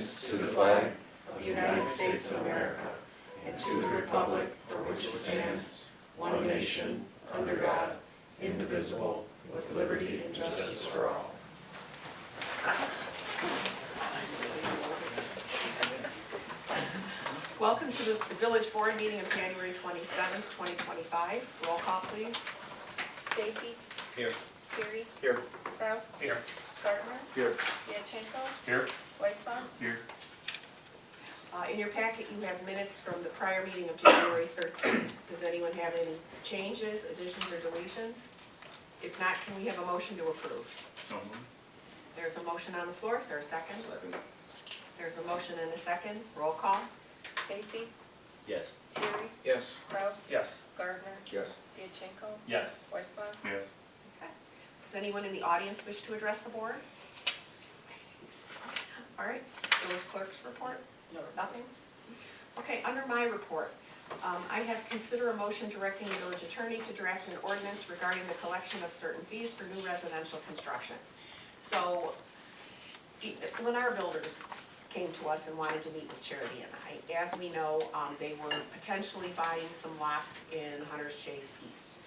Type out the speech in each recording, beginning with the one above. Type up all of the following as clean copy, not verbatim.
allegiance to the flag of the United States of America and to the republic for which it stands, one nation, under God, indivisible, with liberty and justice for all. Welcome to the Village Board meeting of January 27th, 2025. Roll call, please. Stacy. Here. Terry. Here. Kraus. Here. Gardner. Here. Diachenko. Here. Weisbach. Here. In your packet, you have minutes from the prior meeting of January 13th. Does anyone have any changes, additions, or deletions? If not, can we have a motion to approve? So moved. There's a motion on the floor. Is there a second? There's a motion and a second. Roll call. Stacy. Yes. Terry. Yes. Kraus. Yes. Gardner. Yes. Diachenko. Yes. Weisbach. Yes. Okay. Does anyone in the audience wish to address the board? All right. Village clerk's report? No. Nothing? Okay, under my report, I have considered a motion directing the village attorney to draft an ordinance regarding the collection of certain fees for new residential construction. So, when our builders came to us and wanted to meet with Charity and I, as we know, they were potentially buying some lots in Hunter's Chase East.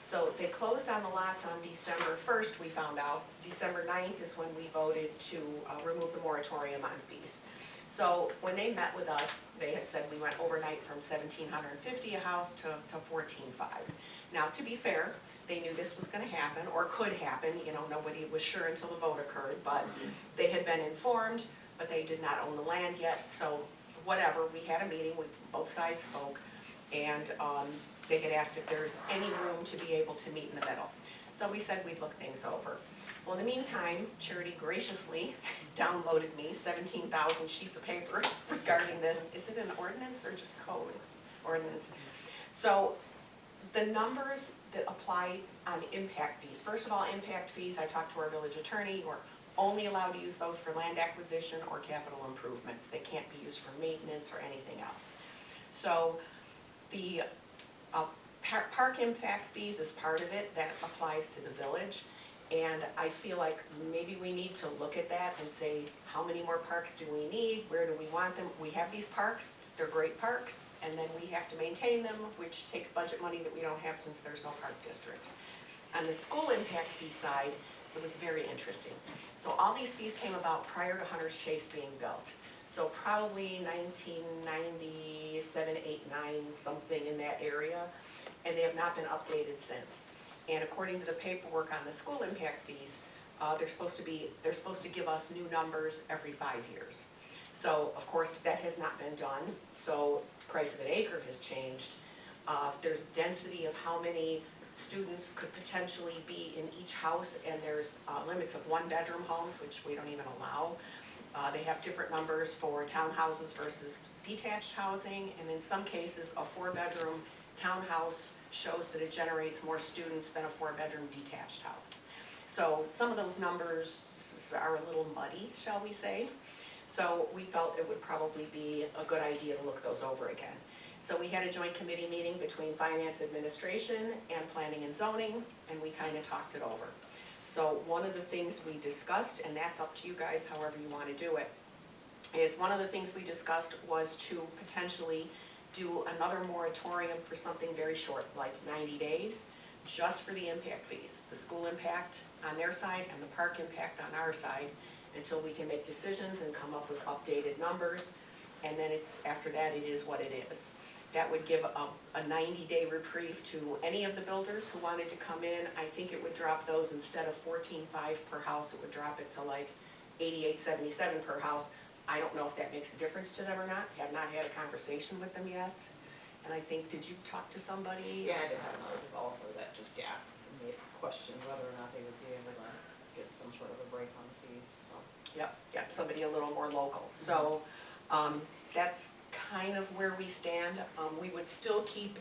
So they closed on the lots on December 1st, we found out. December 9th is when we voted to remove the moratorium on fees. So when they met with us, they had said we went overnight from $1,750 a house to $14,500. Now, to be fair, they knew this was going to happen, or could happen. You know, nobody was sure until the vote occurred, but they had been informed, but they did not own the land yet. So whatever, we had a meeting with both sides spoke, and they had asked if there's any room to be able to meet in the middle. So we said we'd look things over. Well, in the meantime, Charity graciously downloaded me 17,000 sheets of paper regarding this. Is it an ordinance or just code? Ordinance. So the numbers that apply on impact fees, first of all, impact fees, I talked to our village attorney, we're only allowed to use those for land acquisition or capital improvements. They can't be used for maintenance or anything else. So the park impact fees is part of it. That applies to the village. And I feel like maybe we need to look at that and say, how many more parks do we need? Where do we want them? We have these parks, they're great parks, and then we have to maintain them, which takes budget money that we don't have since there's no park district. On the school impact fee side, it was very interesting. So all these fees came about prior to Hunter's Chase being built. So probably 1997, 8, 9, something in that area, and they have not been updated since. And according to the paperwork on the school impact fees, they're supposed to give us new numbers every 5 years. So of course that has not been done. So price of an acre has changed. There's density of how many students could potentially be in each house, and there's limits of 1-bedroom homes, which we don't even allow. They have different numbers for townhouses versus detached housing, and in some cases a 4-bedroom townhouse shows that it generates more students than a 4-bedroom detached house. So some of those numbers are a little muddy, shall we say. So we felt it would probably be a good idea to look those over again. So we had a joint committee meeting between Finance Administration and Planning and Zoning, and we kind of talked it over. So one of the things we discussed, and that's up to you guys however you want to do it, is one of the things we discussed was to potentially do another moratorium for something very short, like 90 days, just for the impact fees. The school impact on their side and the park impact on our side, until we can make decisions and come up with updated numbers. And then after that, it is what it is. That would give a 90-day reprieve to any of the builders who wanted to come in. I think it would drop those, instead of $14,500 per house, it would drop it to like $88.77 per house. I don't know if that makes a difference to them or not. Have not had a conversation with them yet. And I think, did you talk to somebody? Yeah, I did have another developer that just, made questions whether or not they would be able to get some sort of a break on the fees, so. Yep, somebody a little more local. So that's kind of where we stand. We would still keep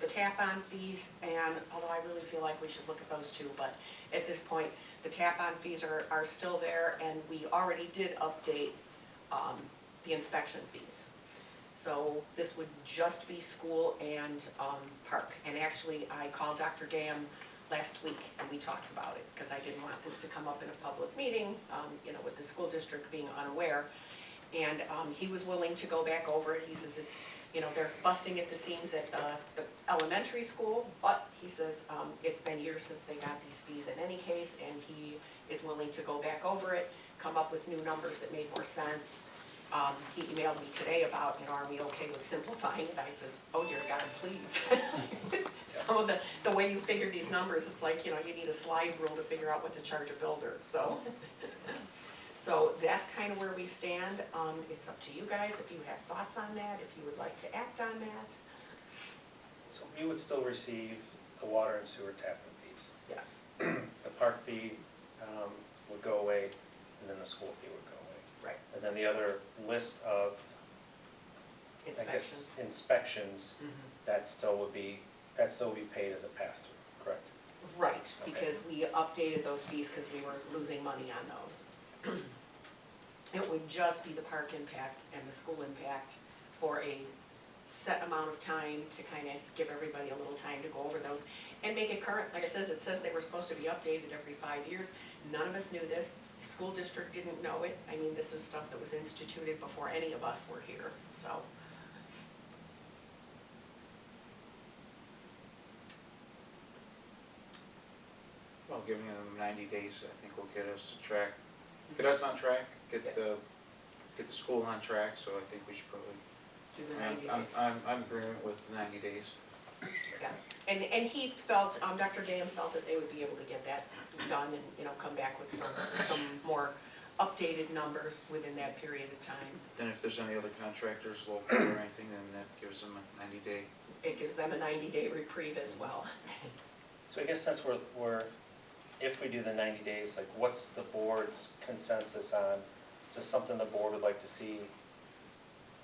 the tap-on fees, and although I really feel like we should look at those too, but at this point, the tap-on fees are still there, and we already did update the inspection fees. So this would just be school and park. And actually, I called Dr. Gam last week and we talked about it, because I didn't want this to come up in a public meeting, with the school district being unaware. And he was willing to go back over it. He says it's, you know, they're busting at the seams at the elementary school, but he says it's been years since they got these fees in any case, and he is willing to go back over it, come up with new numbers that made more sense. He emailed me today about, you know, are we okay with simplifying it? I says, oh dear God, please. Some of the way you figure these numbers, it's like, you know, you need a slide rule to figure out what to charge a builder, so. So that's kind of where we stand. It's up to you guys if you have thoughts on that, if you would like to act on that. So we would still receive the water and sewer tapping fees. Yes, The park fee would go away, and then the school fee would go away. right, And then the other list of, I inspections. guess, inspections, Mhm. that still would be paid as a pass-through, correct? Right, Okay. because we updated those fees because we were losing money on those. It would just be the park impact and the school impact for a set amount of time to kind of give everybody a little time to go over those and make it current. Like it says they were supposed to be updated every 5 years. None of us knew this. The school district didn't know it. I mean, this is stuff that was instituted before any of us were here, so. Well, giving them 90 days, I think will get us on track, get the school on track, so I think we should probably, Do the 90 days. I'm in agreement with the 90 days. Yeah, and he felt, Dr. Dan felt that they would be able to get that done and, you know, come back with some more updated numbers within that period of time. Then if there's any other contractors local or anything, then that gives them a 90-day. It gives them a 90-day reprieve as well. So I guess since if we do the 90 days, like what's the board's consensus on, is this something the board would like to see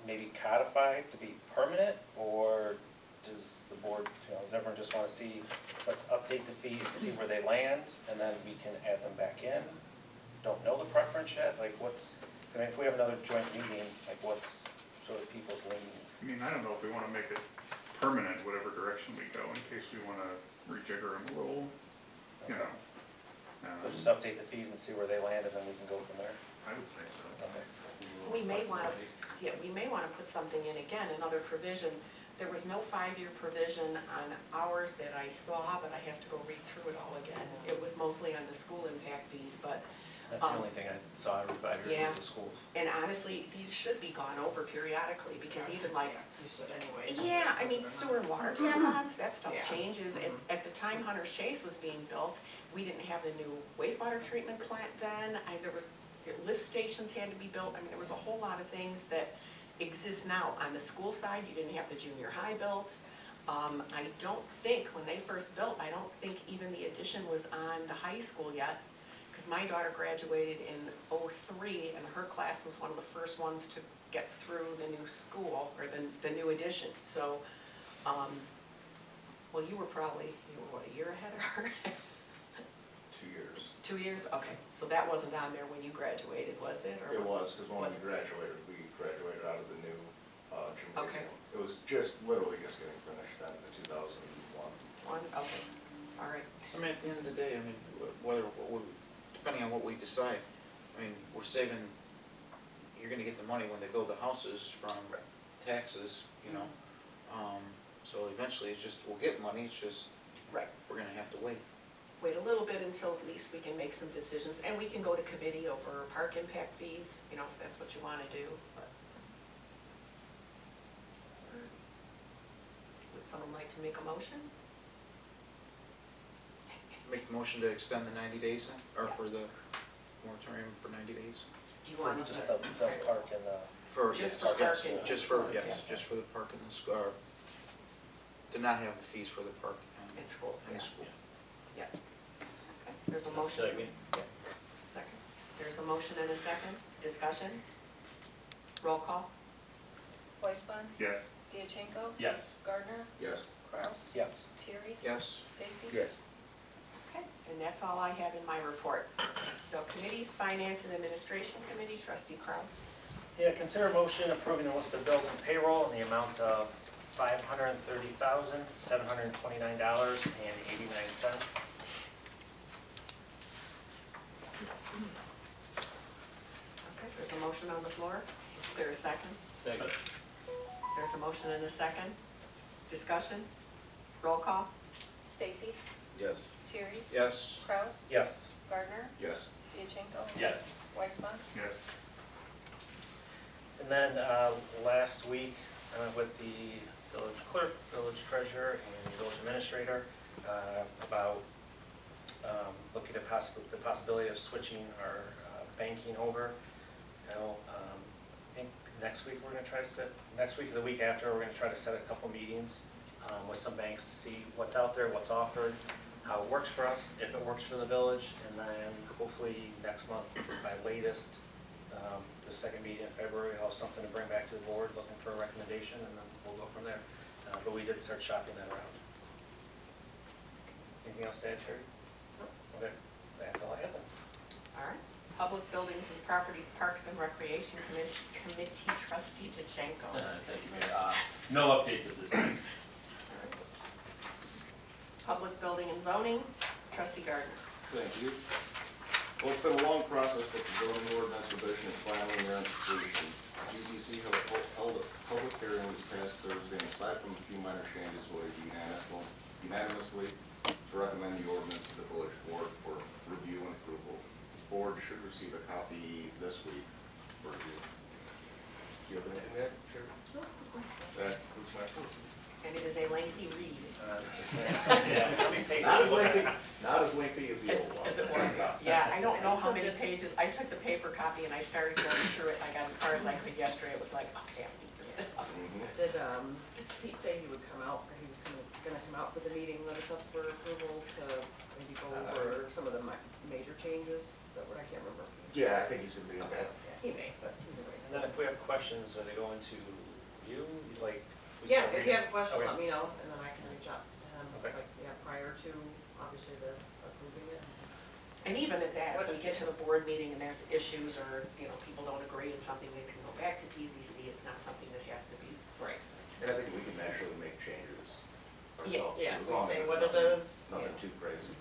maybe codified to be permanent, or does the board, you know, does everyone just wanna see, let's update the fees, see where they land, and then we can add them back in? Don't know the preference yet, like I mean, if we have another joint meeting, like what's sort of people's leanings? I mean, I don't know if we wanna make it permanent, whatever direction we go, in case we wanna rejigger them a little, you know. So just update the fees and see where they land, and then we can go from there? I would say so. Okay. We may wanna put something in again, another provision. There was no 5-year provision on ours that I saw, but I have to go read through it all again. It was mostly on the school impact fees, but, That's the only thing I saw every 5 years Yeah. was the schools. and honestly, these should be gone over periodically, because even like, You said anyway. yeah, I mean, sewer and water tap-ons, that stuff Yeah. changes, and at the time Hunter's Chase was being built, we didn't have the new wastewater treatment plant then, there was, lift stations had to be built, I mean, there was a whole lot of things that exist now. On the school side, you didn't have the junior high built. I don't think, when they first built, I don't think even the addition was on the high school yet, because my daughter graduated in '03, and her class was one of the first ones to get through the new school, or the new addition, so, well, you were what, a year ahead of her? 2 years. 2 years? Okay, so that wasn't on there when you graduated, was it, or It was, because when was we it? graduated out of the new Okay. gymnasium. It was literally just getting finished then, in 2001. One, okay, all right. I mean, at the end of the day, I mean, depending on what we decide, I mean, we're saving, you're gonna get the money when they build the houses from taxes, you know? So eventually, it's just, we'll get money, it's just, Right. we're gonna have to wait. Wait a little bit until at least we can make some decisions, and we can go to committee over park impact fees, you know, if that's what you wanna do, but. Would someone like to make a motion? Make the motion to extend the 90 days then, or for the moratorium for 90 days? Do you want to? Just the park and the. For, Just yes, for park and park school. and. just for, yeah, yes, just for the park and the school, or to not have the fees for the park In school, and yeah. the school. Yeah. Okay, there's a motion. Second. There's a motion and a second. Discussion? Roll call? Weisbund, Yes. Diachenko, Yes. Gardner, Yes. Kraus, Yes. Terry, Yes. Stacy. Okay, and that's all I have in my report. So committees, Finance and Administration Committee, Trustee Kraus. Yeah, consider a motion approving the list of bills and payroll in the amount of $530,729.89. Okay, there's a motion on the floor. Is there a second? Second. There's a motion and a second. Discussion? Roll call? Stacy, Yes. Terry, Yes. Kraus, Yes. Gardner, Yes. Diachenko. Yes. Weisman. Yes. And then, last week, I went with the village clerk, village treasurer, and the village administrator, about, looking at the possibility of switching our, banking over. You know, I think next week we're gonna try to next week or the week after, we're gonna try to set a couple meetings, with some banks to see what's out there, what's offered, how it works for us, if it works for the village, and then hopefully next month, by latest, the second meeting in February, I'll have something to bring back to the board, looking for a recommendation, and then we'll go from there. But we did start shopping that around. Anything else to add, Terry? Okay, that's all I have then. All right. Public Buildings and Properties, Parks and Recreation Committee Trustee Diachenko. Thank you, Mayor. No updates at this time. Public Building and Zoning, Trustee Gardner. Thank you. Well, it's been a long process, but the zoning ordinance revision is finally nearing completion. GCC held a public hearing this past Thursday, and aside from a few minor changes, voted unanimously to recommend the ordinance to the village board for review and approval. The board should receive a copy this week for review. Do you have anything to add, Chair? That concludes my report. And it is a lengthy read. Yeah, how many pages? Not as lengthy as the old one. As it was. Yeah, I don't know how many pages. I took the paper copy and I started going through it. I got as far as I could yesterday. It was like, okay, I need to stop. Mhm. Did Pete say he would come out, or he was gonna come out for the meeting, let us up for approval to maybe go over some of the major changes that were, I can't remember. Yeah, I think he's gonna be in that. Yeah, he may, but either way. And then if we have questions, are they going to you, like? we Yeah, start if you reading? have a question, Okay. let me know, and then I can reach out to him, Okay. like, yeah, prior to, obviously, the approving it. And even at that, if we get to the board meeting and there's issues or, you know, people don't agree with something, they can go back to PZC. It's not something that has to be. Right. And I think we can actually make changes ourselves. Yeah, as we long say as what it's it nothing- is. Nothing too crazy.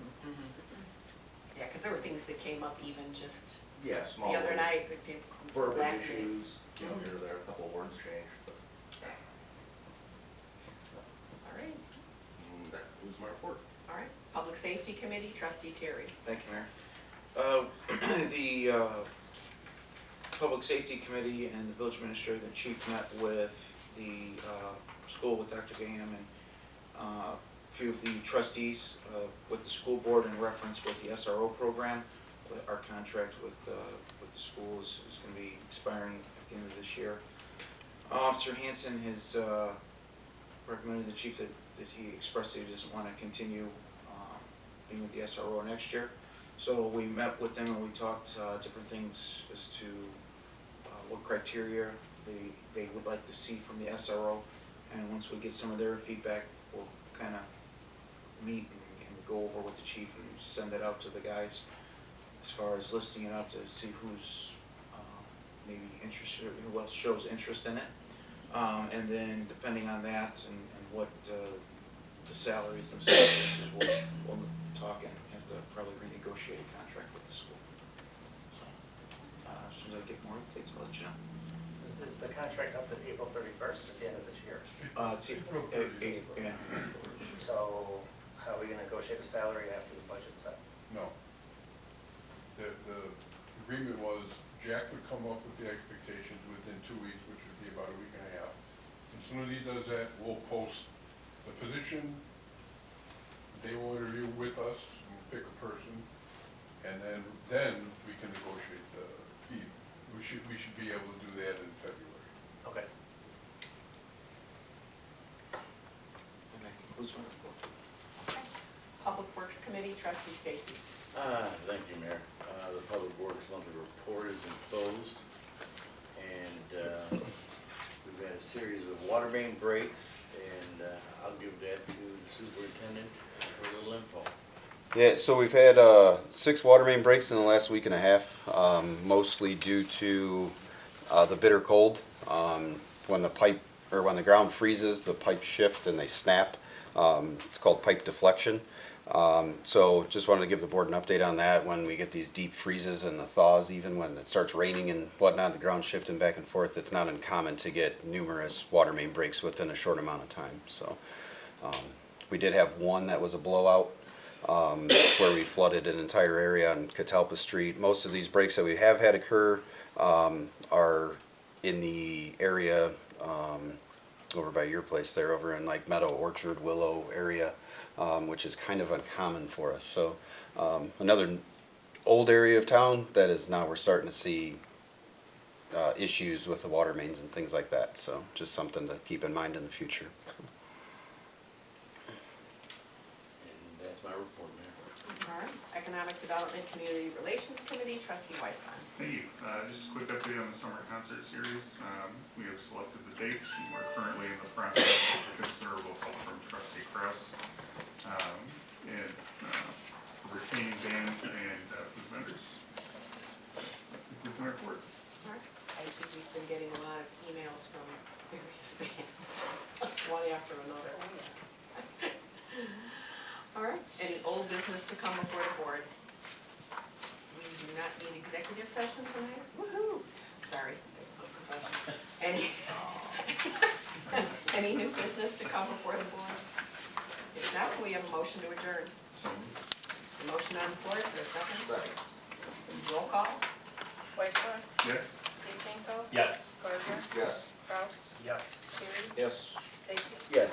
Yeah, because there were things that came up even just Yeah, small. the other little night, with the Verbiage last meeting. issues, you know, here or there, a couple of words changed, but All right, that concludes my report. all right. Public Safety Committee, Trustee Terry. Thank you, Mayor. The Public Safety Committee and the village administrator and chief met with the school with Dr. Gam and a few of the trustees with the school board in reference with the SRO program. Our contract with the school is gonna be expiring at the end of this year. Officer Hanson has recommended to the chief that he expressed that he doesn't wanna continue being with the SRO next year. So we met with them and we talked different things as to what criteria they would like to see from the SRO. And once we get some of their feedback, we'll kind of meet and go over with the chief and send that out to the guys as far as listing it out to see who's maybe interested, or who else shows interest in it. And then depending on that and what the salaries themselves is, we'll talk and have to probably renegotiate a contract with the school. So, as soon as I get more updates, I'll let you know. Is the contract up to April 31st at the end of this year? Yeah. So how are we gonna negotiate a salary after the budget's set? No. The agreement was Jack would come up with the expectations within 2 weeks, which would be about a week and a half. As soon as he does that, we'll post the position, they will interview with us, and we'll pick a person, and then we can negotiate the fee. We should be able to do that in February. Okay. And that concludes my report. Public Works Committee, Trustee Stacy. Thank you, Mayor. The Public Works monthly report is enclosed, and we've had a series of water main breaks, and I'll give that to the superintendent for a little info. Yeah, so we've had 6 water main breaks in the last week and a half, mostly due to the bitter cold. When the ground freezes, the pipes shift and they snap. It's called pipe deflection. So just wanted to give the board an update on that. When we get these deep freezes and the thaws, even when it starts raining and whatnot, the ground shifting back and forth, it's not uncommon to get numerous water main breaks within a short amount of time. So we did have one that was a blowout, where we flooded an entire area on Catalpa Street. Most of these breaks that we have had occur are in the area over by your place there, over in like Meadow, Orchard, Willow area, which is kind of uncommon for us. So another old area of town that is now we're starting to see issues with the water mains and things like that. So just something to keep in mind in the future. And that's my report, Mayor. All right, Economic Development Community Relations Committee, trustee Weisman. Thank you. Just a quick update on the summer concert series. We have selected the dates, and we're currently in the process of considerable help from trustee Kraus. And retaining bands and food vendors. That's my report. All right, I see we've been getting a lot of emails from various bands, one after another. All right, any old business to come before the board? We do not need executive session tonight? Woo-hoo! Sorry, there's no profession. Any new business to come before the board? If not, we have a motion to adjourn. So, There's a motion on the floor, is there a second? Second. Roll call? Weisman, yes? Peter, Yes. Gardner, Yes. Kraus, Yes. Carey, Yes. Stacy. Yes.